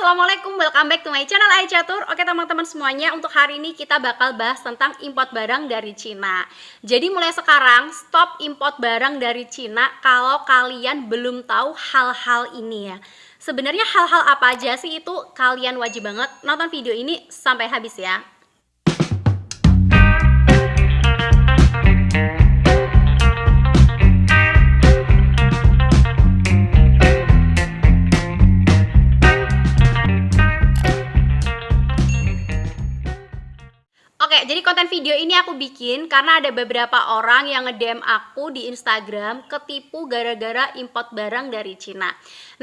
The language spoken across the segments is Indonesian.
Assalamualaikum, welcome back to my channel Aicatur. Oke teman-teman semuanya, untuk hari ini kita bakal bahas tentang import barang dari Cina. Jadi mulai sekarang, stop import barang dari Cina kalau kalian belum tahu hal-hal ini ya. Sebenarnya hal-hal apa aja sih itu, kalian wajib banget nonton video ini sampai habis ya. Oke, jadi konten video ini aku bikin karena ada beberapa orang yang nge-DM aku di Instagram ketipu gara-gara import barang dari Cina.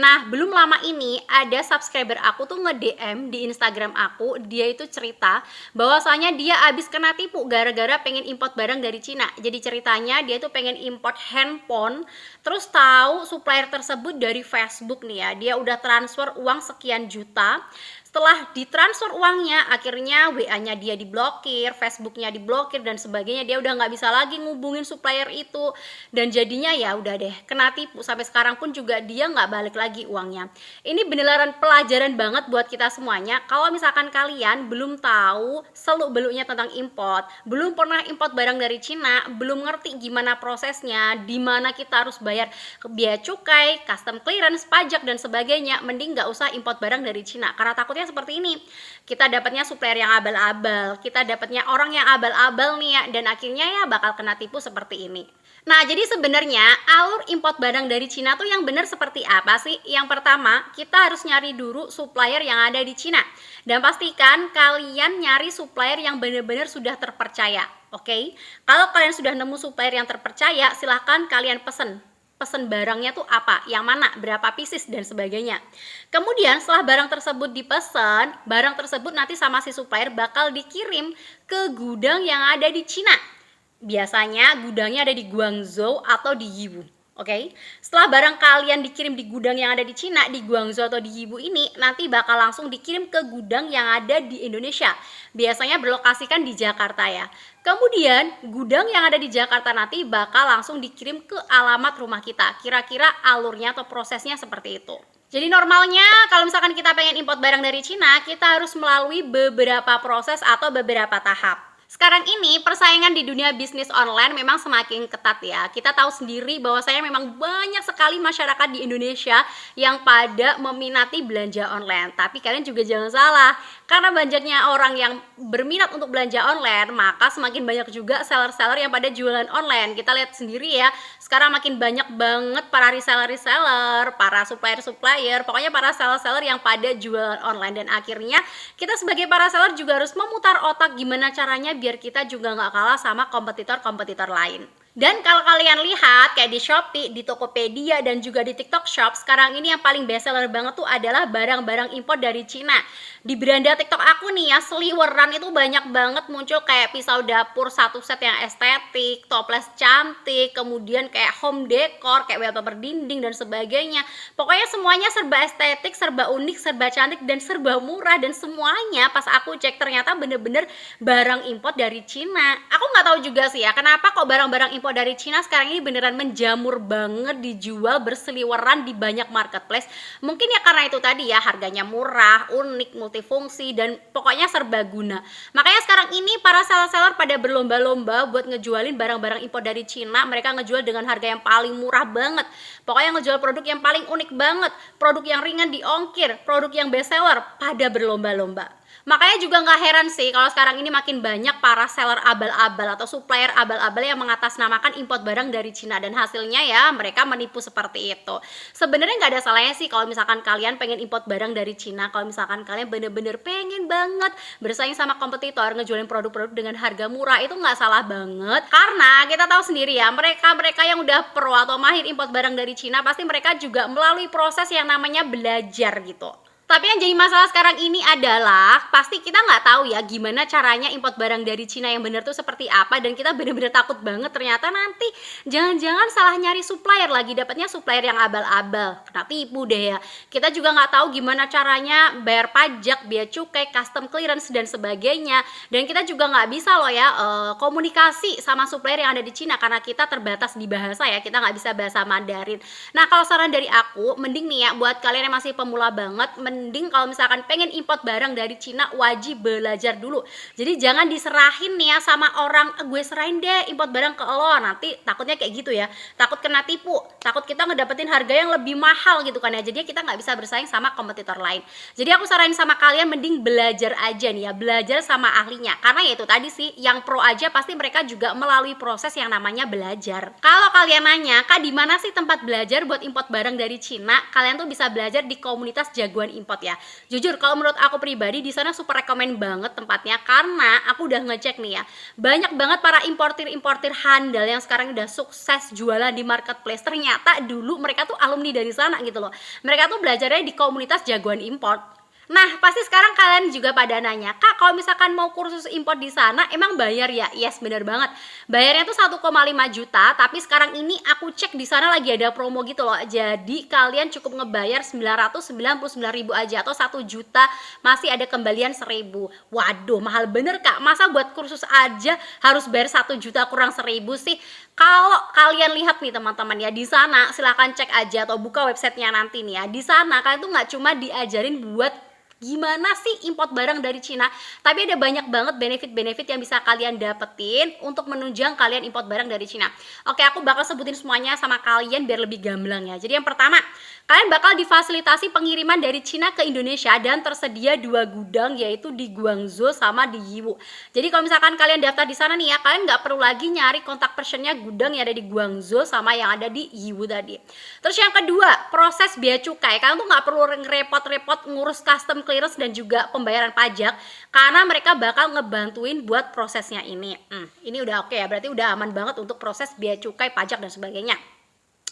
Nah, belum lama ini ada subscriber aku tuh nge-DM di Instagram aku, dia itu cerita bahwasanya dia abis kena tipu gara-gara pengen import barang dari Cina. Jadi ceritanya dia tuh pengen import handphone, terus tahu supplier tersebut dari Facebook nih ya. Dia udah transfer uang sekian juta. Setelah ditransfer uangnya, akhirnya WA-nya dia diblokir, Facebook-nya diblokir dan sebagainya. Dia udah nggak bisa lagi ngubungin supplier itu, dan jadinya ya udah deh kena tipu. Sampai sekarang pun juga dia nggak balik lagi uangnya. Ini beneran pelajaran banget buat kita semuanya. Kalau misalkan kalian belum tahu seluk-beluknya tentang import, belum pernah import barang dari Cina, belum ngerti gimana prosesnya, di mana kita harus bayar biaya cukai, custom clearance, pajak dan sebagainya, mending nggak usah import barang dari Cina karena takutnya seperti ini, kita dapatnya supplier yang abal-abal, kita dapatnya orang yang abal-abal nih ya, dan akhirnya ya bakal kena tipu seperti ini. Nah, jadi sebenarnya alur import barang dari Cina tuh yang benar seperti apa sih? Yang pertama, kita harus nyari dulu supplier yang ada di Cina, dan pastikan kalian nyari supplier yang benar-benar sudah terpercaya. Oke, kalau kalian sudah nemu supplier yang terpercaya, silahkan kalian pesen barangnya tuh apa, yang mana, berapa pieces dan sebagainya. Kemudian setelah barang tersebut dipesan, barang tersebut nanti sama si supplier bakal dikirim ke gudang yang ada di Cina. Biasanya gudangnya ada di Guangzhou atau di Yiwu. Oke, setelah barang kalian dikirim di gudang yang ada di Cina, di Guangzhou atau di Yiwu ini, nanti bakal langsung dikirim ke gudang yang ada di Indonesia. Biasanya berlokasikan di Jakarta ya. Kemudian gudang yang ada di Jakarta nanti bakal langsung dikirim ke alamat rumah kita. Kira-kira alurnya atau prosesnya seperti itu. Jadi normalnya kalau misalkan kita pengen import barang dari Cina, kita harus melalui beberapa proses atau beberapa tahap. Sekarang ini persaingan di dunia bisnis online memang semakin ketat ya. Kita tahu sendiri bahwasanya memang banyak sekali masyarakat di Indonesia yang pada meminati belanja online. Tapi kalian juga jangan salah, karena banyaknya orang yang berminat untuk belanja online, maka semakin banyak juga seller-seller yang pada jualan online. Kita lihat sendiri ya, sekarang makin banyak banget para reseller-reseller, para supplier-supplier, pokoknya para seller-seller yang pada jualan online. Dan akhirnya kita sebagai para seller juga harus memutar otak gimana caranya biar kita juga nggak kalah sama kompetitor-kompetitor lain. Dan kalau kalian lihat kayak di Shopee, di Tokopedia, dan juga di TikTok Shop, sekarang ini yang paling best seller banget tuh adalah barang-barang impor dari Cina. Di beranda TikTok aku nih ya, seliweran itu banyak banget muncul kayak pisau dapur satu set yang estetik, toples cantik, kemudian kayak home decor, kayak wallpaper dinding dan sebagainya. Pokoknya semuanya serba estetik, serba unik, serba cantik, dan serba murah. Dan semuanya pas aku cek ternyata bener-bener barang impor dari Cina. Aku nggak tahu juga sih ya, kenapa kok barang-barang impor dari Cina sekarang ini beneran menjamur banget, dijual berseliweran di banyak marketplace. Mungkin ya karena itu tadi ya, harganya murah, unik, multifungsi, dan pokoknya serbaguna. Makanya sekarang ini para seller-seller pada berlomba-lomba buat ngejualin barang-barang impor dari Cina. Mereka ngejual dengan harga yang paling murah banget. Pokoknya ngejual produk yang paling unik banget, produk yang ringan di ongkir, produk yang best seller, pada berlomba-lomba. Makanya juga nggak heran sih kalau sekarang ini makin banyak para seller abal-abal atau supplier abal-abal yang mengatasnamakan import barang dari Cina, dan hasilnya ya mereka menipu seperti itu. Sebenarnya nggak ada salahnya sih kalau misalkan kalian pengen import barang dari Cina, kalau misalkan kalian bener-bener pengen banget bersaing sama kompetitor, ngejualin produk-produk dengan harga murah, itu nggak salah banget. Karena kita tahu sendiri ya, mereka yang udah pro atau mahir import barang dari Cina, pasti mereka juga melalui proses yang namanya belajar gitu. Tapi yang jadi masalah sekarang ini adalah pasti kita nggak tahu ya gimana caranya import barang dari Cina yang bener tuh seperti apa, dan kita bener-bener takut banget ternyata nanti jangan-jangan salah nyari supplier lagi, dapatnya supplier yang abal-abal, kena tipu deh ya. Kita juga nggak tahu gimana caranya bayar pajak, biaya cukai, custom clearance dan sebagainya, dan kita juga nggak bisa loh ya komunikasi sama supplier yang ada di Cina karena kita terbatas di bahasa ya, kita nggak bisa bahasa Mandarin. Nah kalau saran dari aku, mending nih ya buat kalian yang masih pemula banget, mending kalau misalkan pengen import barang dari Cina wajib belajar dulu. Jadi jangan diserahin nih ya sama orang, gue serahin deh import barang ke lo, nanti takutnya kayak gitu ya, takut kena tipu, takut kita ngedapetin harga yang lebih mahal gitu kan ya, jadi kita nggak bisa bersaing sama kompetitor lain. Jadi aku saranin sama kalian mending belajar aja nih ya, belajar sama ahlinya, karena ya itu tadi sih, yang pro aja pasti mereka juga melalui proses yang namanya belajar. Kalau kalian nanya, Kak di mana sih tempat belajar buat import barang dari Cina? Kalian tuh bisa belajar di komunitas jagoan import ya. Jujur kalau menurut aku pribadi di sana super rekomen banget tempatnya, karena aku udah ngecek nih ya, banyak banget para importir handal yang sekarang udah sukses jualan di marketplace. Ternyata dulu mereka tuh alumni dari sana gitu loh. Mereka tuh belajarnya di komunitas jagoan import. Nah, pasti sekarang kalian juga pada nanya, Kak, kalau misalkan mau kursus impor di sana, emang bayar ya? Yes, bener banget. Bayarnya tuh 1,5 juta, tapi sekarang ini aku cek di sana lagi ada promo gitu loh. Jadi kalian cukup ngebayar 999.000 aja atau 1 juta masih ada kembalian 1.000. Waduh, mahal bener Kak. Masa buat kursus aja harus bayar 1 juta kurang 1.000 sih? Kalau kalian lihat nih teman-teman ya, di sana silahkan cek aja atau buka websitenya nanti nih ya. Di sana kalian tuh nggak cuma diajarin buat gimana sih import barang dari Cina, tapi ada banyak banget benefit-benefit yang bisa kalian dapetin untuk menunjang kalian import barang dari Cina. Oke, aku bakal sebutin semuanya sama kalian biar lebih gamblang ya. Jadi yang pertama, kalian bakal difasilitasi pengiriman dari Cina ke Indonesia dan tersedia 2 gudang, yaitu di Guangzhou sama di Yiwu. Jadi kalau misalkan kalian daftar di sana nih ya, kalian nggak perlu lagi nyari kontak personnya gudang yang ada di Guangzhou sama yang ada di Yiwu tadi. Terus yang kedua, proses bea cukai. Kalian tuh nggak perlu repot-repot ngurus custom clearance dan juga pembayaran pajak, karena mereka bakal ngebantuin buat prosesnya ini. Ini udah oke ya, berarti udah aman banget untuk proses bea cukai, pajak dan sebagainya.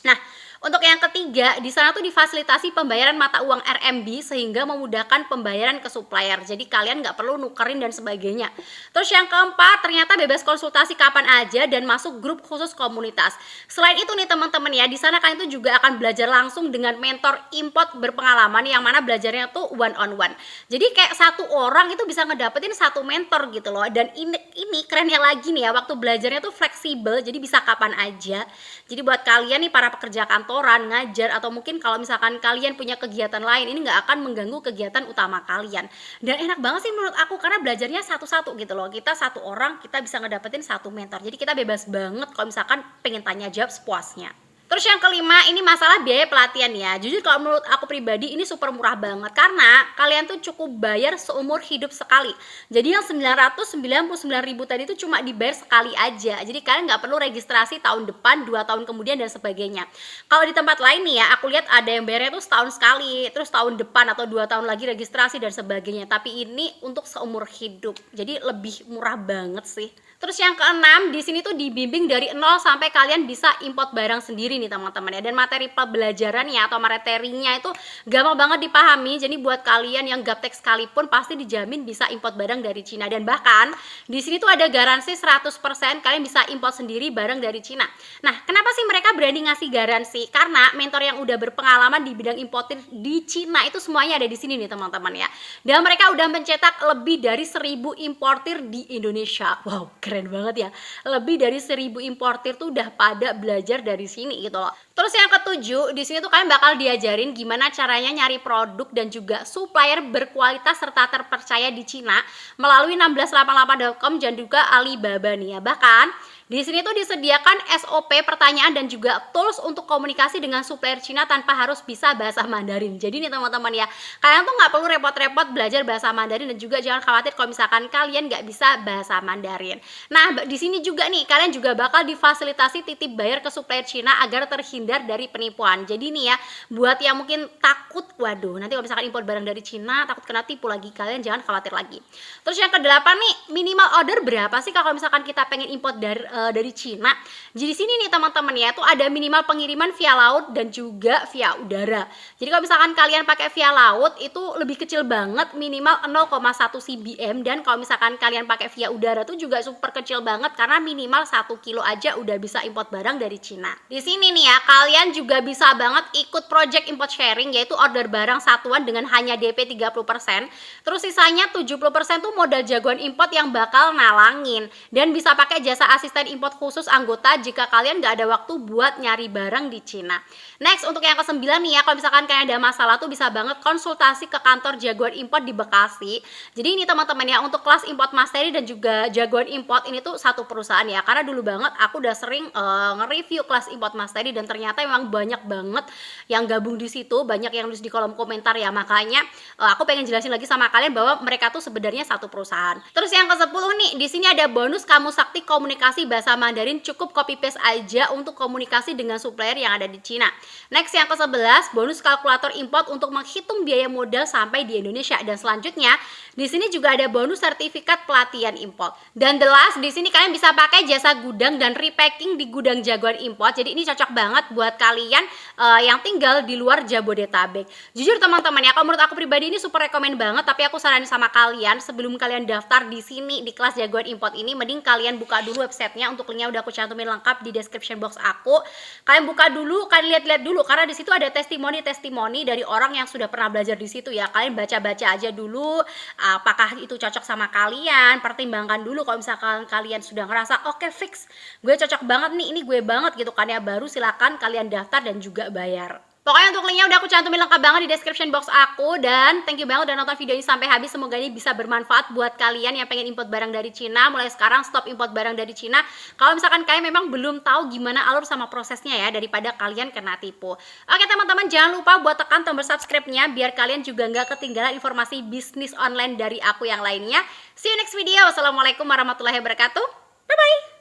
Nah, untuk yang ketiga, di sana tuh difasilitasi pembayaran mata uang RMB sehingga memudahkan pembayaran ke supplier. Jadi kalian nggak perlu nukerin dan sebagainya. Terus yang keempat, ternyata bebas konsultasi kapan aja dan masuk grup khusus komunitas. Selain itu nih teman-teman ya, di sana kalian tuh juga akan belajar langsung dengan mentor import berpengalaman yang mana belajarnya tuh one on one. Jadi kayak satu orang itu bisa ngedapetin satu mentor gitu loh. Dan ini kerennya lagi nih ya, waktu belajarnya tuh fleksibel, jadi bisa kapan aja. Jadi buat kalian nih para pekerja kantoran, ngajar, atau mungkin kalau misalkan kalian punya kegiatan lain, ini nggak akan mengganggu kegiatan utama kalian. Dan enak banget sih menurut aku, karena belajarnya satu-satu gitu loh. Kita satu orang, kita bisa ngedapetin satu mentor. Jadi kita bebas banget kalau misalkan pengen tanya jawab sepuasnya. Terus yang kelima, ini masalah biaya pelatihan ya. Jujur kalau menurut aku pribadi ini super murah banget, karena kalian tuh cukup bayar seumur hidup sekali. Jadi yang 999.000 tadi itu cuma dibayar sekali aja. Jadi kalian nggak perlu registrasi tahun depan, 2 tahun kemudian dan sebagainya. Kalau di tempat lain nih ya, aku lihat ada yang bayarnya tuh setahun sekali, terus tahun depan atau 2 tahun lagi registrasi dan sebagainya. Tapi ini untuk seumur hidup. Jadi lebih murah banget sih. Terus yang keenam, di sini tuh dibimbing dari 0 sampai kalian bisa import barang sendiri nih teman-teman ya. Dan materi pembelajarannya atau materinya itu gampang banget dipahami. Jadi buat kalian yang gaptek sekalipun pasti dijamin bisa import barang dari Cina. Dan bahkan di sini tuh ada garansi 100% kalian bisa import sendiri barang dari Cina. Nah, kenapa sih mereka berani ngasih garansi? Karena mentor yang udah berpengalaman di bidang importir di Cina itu semuanya ada di sini nih teman-teman ya. Dan mereka udah mencetak lebih dari 1.000 importir di Indonesia. Wow, keren banget ya. Lebih dari 1.000 importir tuh udah pada belajar dari sini gitu loh. Terus yang ketujuh, di sini tuh kalian bakal diajarin gimana caranya nyari produk dan juga supplier berkualitas serta terpercaya di Cina melalui 1688.com dan juga Alibaba nih ya. Bahkan di sini tuh disediakan SOP pertanyaan dan juga tools untuk komunikasi dengan supplier Cina tanpa harus bisa bahasa Mandarin. Jadi nih teman-teman ya, kalian tuh nggak perlu repot-repot belajar bahasa Mandarin, dan juga jangan khawatir kalau misalkan kalian nggak bisa bahasa Mandarin. Nah, di sini juga nih kalian juga bakal difasilitasi titip bayar ke supplier Cina agar terhindar dari penipuan. Jadi nih ya, buat yang mungkin takut, waduh, nanti kalau misalkan impor barang dari Cina takut kena tipu lagi, kalian jangan khawatir lagi. Terus yang kedelapan nih, minimal order berapa sih kalau misalkan kita pengen import dari Cina? Jadi sini nih teman-teman ya, tuh ada minimal pengiriman via laut dan juga via udara. Jadi kalau misalkan kalian pakai via laut itu lebih kecil banget, minimal 0,1 cbm, dan kalau misalkan kalian pakai via udara tuh juga super kecil banget karena minimal 1 kilo aja udah bisa import barang dari Cina. Di sini nih ya, kalian juga bisa banget ikut project import sharing, yaitu order barang satuan dengan hanya DP 30%. Terus sisanya 70% tuh modal jagoan import yang bakal nalangin. Dan bisa pakai jasa asisten import khusus anggota jika kalian nggak ada waktu buat nyari barang di Cina. Next, untuk yang ke-9 nih ya, kalau misalkan kalian ada masalah tuh bisa banget konsultasi ke kantor jagoan import di Bekasi. Jadi ini teman-teman ya, untuk kelas import mastery dan juga jagoan import ini tuh satu perusahaan ya. Karena dulu banget aku udah sering nge-review kelas import mastery dan ternyata memang banyak banget yang gabung di situ, banyak yang nulis di kolom komentar ya. Makanya aku pengen jelasin lagi sama kalian bahwa mereka tuh sebenarnya satu perusahaan. Terus yang ke-10 nih, di sini ada bonus kamu sakti komunikasi bahasa Mandarin, cukup copy paste aja untuk komunikasi dengan supplier yang ada di Cina. Next, yang ke-11, bonus kalkulator import untuk menghitung biaya modal sampai di Indonesia. Dan selanjutnya, di sini juga ada bonus sertifikat pelatihan import. Dan the last, di sini kalian bisa pakai jasa gudang dan repacking di gudang jagoan import. Jadi ini cocok banget buat kalian yang tinggal di luar Jabodetabek. Jujur teman-teman ya, kalau menurut aku pribadi ini super rekomen banget, tapi aku saranin sama kalian sebelum kalian daftar di sini di kelas jagoan import ini, mending kalian buka dulu websitenya. Untuk linknya udah aku cantumin lengkap di description box aku. Kalian buka dulu, kalian lihat-lihat dulu karena di situ ada testimoni dari orang yang sudah pernah belajar di situ ya. Kalian baca-baca aja dulu apakah itu cocok sama kalian, pertimbangkan dulu. Kalau misalkan kalian sudah ngerasa oke, fix gue cocok banget nih, ini gue banget gitu kan ya, baru silakan kalian daftar dan juga bayar. Pokoknya untuk linknya udah aku cantumin lengkap banget di description box aku. Dan thank you banget udah nonton video ini sampai habis. Semoga ini bisa bermanfaat buat kalian yang pengen import barang dari Cina. Mulai sekarang stop import barang dari Cina kalau misalkan kalian memang belum tahu gimana alur sama prosesnya ya, daripada kalian kena tipu. Oke teman-teman, jangan lupa buat tekan tombol subscribe-nya biar kalian juga nggak ketinggalan informasi bisnis online dari aku yang lainnya. See you next video. Wassalamualaikum warahmatullahi wabarakatuh. Bye bye.